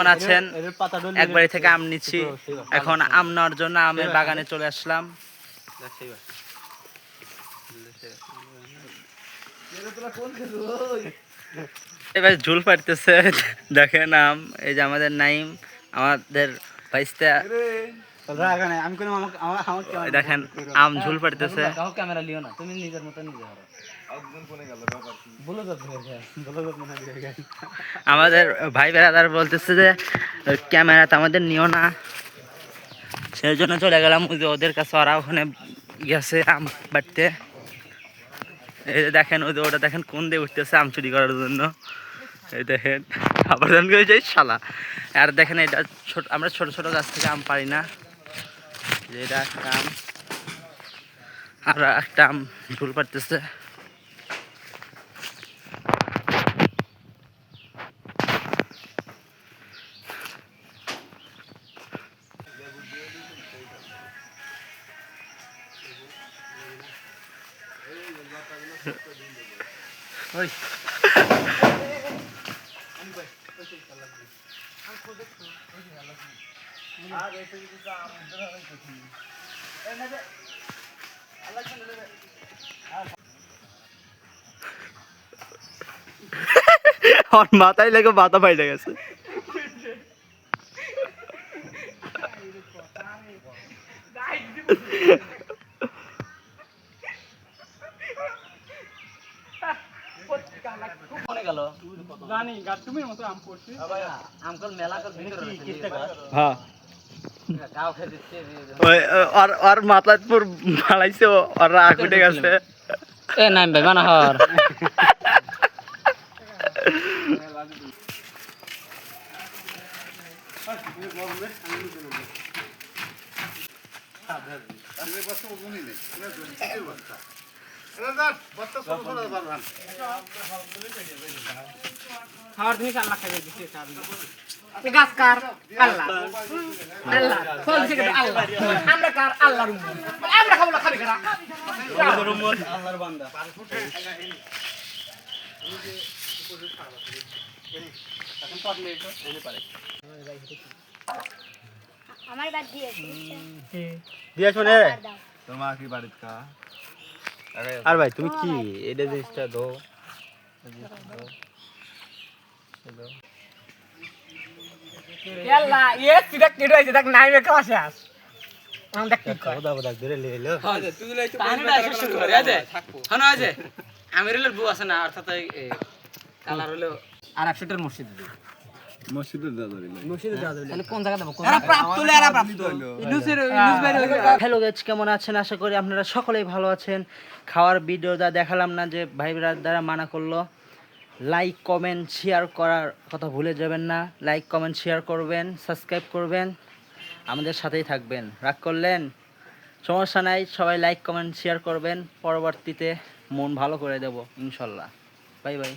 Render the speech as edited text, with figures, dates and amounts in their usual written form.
কেমন আছেন? একবারই থেকে আম নিচ্ছি, এখন আম নেওয়ার জন্য আমের বাগানে চলে আসলাম। এবার ঝুল পাড়তেছে, দেখেন আম। এই যে আমাদের নাইম, আমাদের ভাইস্তা, দেখেন আম ঝুল পাড়তেছে। ক্যামেরা লিও না, তুমি নিজের মতো নিজে হারো। আমাদের ভাই বেড়াদার বলতেছে যে ক্যামেরাতে আমাদের নিও না, সেই জন্য চলে গেলাম ওদের কাছে। ওরা ওখানে গেছে আম বাড়তে। এই যে দেখেন ওটা দেখেন কোন দিয়ে উঠতেছে আম চুরি করার জন্য। এই দেখেন আবার যাই শালা। আর দেখেন এটা ছোট, আমরা ছোট ছোট গাছ থেকে আম পারি না। যে এটা একটা আম, আর একটা আম ঝুল পাড়তেছে। আর মাথায় লেগে মাথা ফাইটে গেছে। আর মাথায় পুর ফালাইছে, আর রাগ উঠে গেছে। এ নাম ভাই মানা হর খাওয়ার জিনিস আল্লাহ খাইয়ে দিচ্ছে। গাছ কার আল্লাহ, আল্লাহ ফল থেকে আল্লাহ, আমরা কার আল্লাহর উম্মত, আমরা খাবো না, খাবি কারা আল্লাহর উম্মত, আল্লাহর বান্দা। এখন পারলে একটু এনে পারে আমার বাদ দিয়েছি দিয়া শুনে তোমার কি বাড়িত কা। আর ভাই তুমি কি এটা জিনিসটা দো ইয়াল্লা এ সিধা কেটে আইছে, দেখ নাই মে ক্লাসে আস আম দেখ কি কর দাও দাও ধরে লেলো। হ্যাঁ তুই লাইতো পানিটা শুরু করে আছে হানো আছে আমিরুলের বউ আছে না, অর্থাৎ এই কালার হলো আর 100 টার মসজিদ দি মসজিদে দাদা মসজিদে দাদা তাহলে কোন জায়গা দেব? এরা প্রাপ্ত হলো, এরা প্রাপ্ত ইনুসের ইনুস বাইরে। হ্যালো গাইস, কেমন আছেন? আশা করি আপনারা সকলেই ভালো আছেন। খাওয়ার ভিডিওটা দেখালাম না, যে ভাই দ্বারা মানা করলো। লাইক কমেন্ট শেয়ার করার কথা ভুলে যাবেন না। লাইক কমেন্ট শেয়ার করবেন, সাবস্ক্রাইব করবেন, আমাদের সাথেই থাকবেন। রাগ করলেন, সমস্যা নাই, সবাই লাইক কমেন্ট শেয়ার করবেন। পরবর্তীতে মন ভালো করে দেব ইনশাল্লাহ। Bye bye.